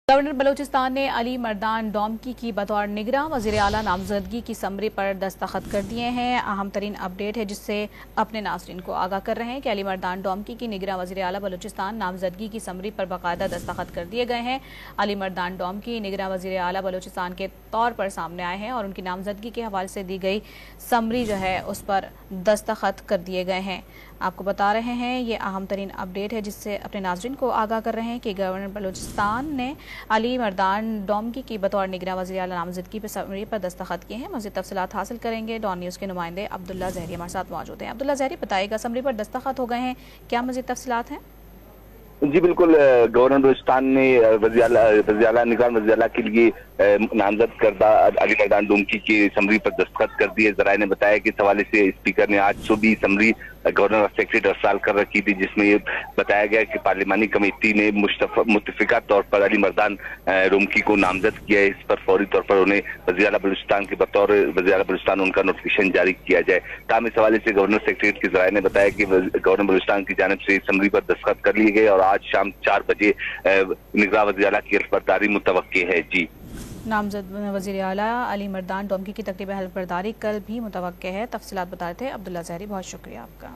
Governor Balochistan ने अली मर्दान डोमकी की बतौर निगरां वज़ीर आला नामजदगी की समरी पर दस्तखत कर दिए हैं। अहम तरीन अपडेट है जिससे अपने नाज़रीन को आगाह कर रहे हैं कि अली मर्दान डोमकी की निगरां वज़ीर आला बलूचिस्तान नामजदगी की समरी पर बाकायदा दस्तखत कर दिए गए हैं। अली मर्दान डोमकी निगरां वज़ीर आला बलूचिस्तान के तौर पर सामने आए हैं और उनकी नामजदगी के हवाले से दी गई समरी जो है उस पर दस्तखत कर दिए गए हैं। आपको बता रहे हैं ये अहम तरीन अपडेट है जिससे अपने नाज़रीन को आगाह कर रहे हैं कि गवर्नर बलूचिस्तान ने अली मर्दान डोमकी की बतौर निगरां वज़ीर आला नामजदगी पर समरी पर दस्तखत किए हैं। मज़ीद तफसीलात हासिल करेंगे। डॉन न्यूज़ के नुमाइंदे अब्दुल्ला ज़हरी हमारे साथ मौजूद हैं। अब्दुल्ला ज़हरी, बताइएगा, समरी पर दस्तखत हो गए हैं, क्या मज़ीद तफसीलात हैं? जी बिल्कुल, गवर्नर बलूचिस्तान ने वज़ीर-ए-आला निगरान वज़ीर-ए-आला के लिए नामजद करदा अली मर्दान डोमकी की समरी पर दस्तखत कर दिए। ज़राए ने बताया कि इस हवाले से स्पीकर ने आज सुबह समरी गवर्नर और सेक्रेटरी अरसाल कर रखी थी, जिसमें ये बताया गया कि पार्लिमानी कमेटी ने मुत्तफिका तौर पर अली मर्दान डोमकी को नामजद किया है। इस पर फौरी तौर पर उन्हें वज़ीर-ए-आला बलूचिस्तान के बतौर वज़ीर-ए-आला बलूचिस्तान उनका नोटिफिकेशन जारी किया जाए। ताहम इस हवाले से गवर्नर सेक्रेटरी के ज़राए ने बताया कि गवर्नर बलूचिस्तान की जानिब से समरी पर दस्तखत कर लिए गए और आज शाम 4 बजे निगरां वज़ीर-ए-आला की हल्फबर्दारी मुतवक्के है। जी, नामजद वज़ीर आला अली मर्दान डोमकी की तकरीबन हल्फबर्दारी कल भी मुतवक्के है। तफसीलात बता रहे थे अब्दुल्ला ज़हरी, बहुत शुक्रिया आपका।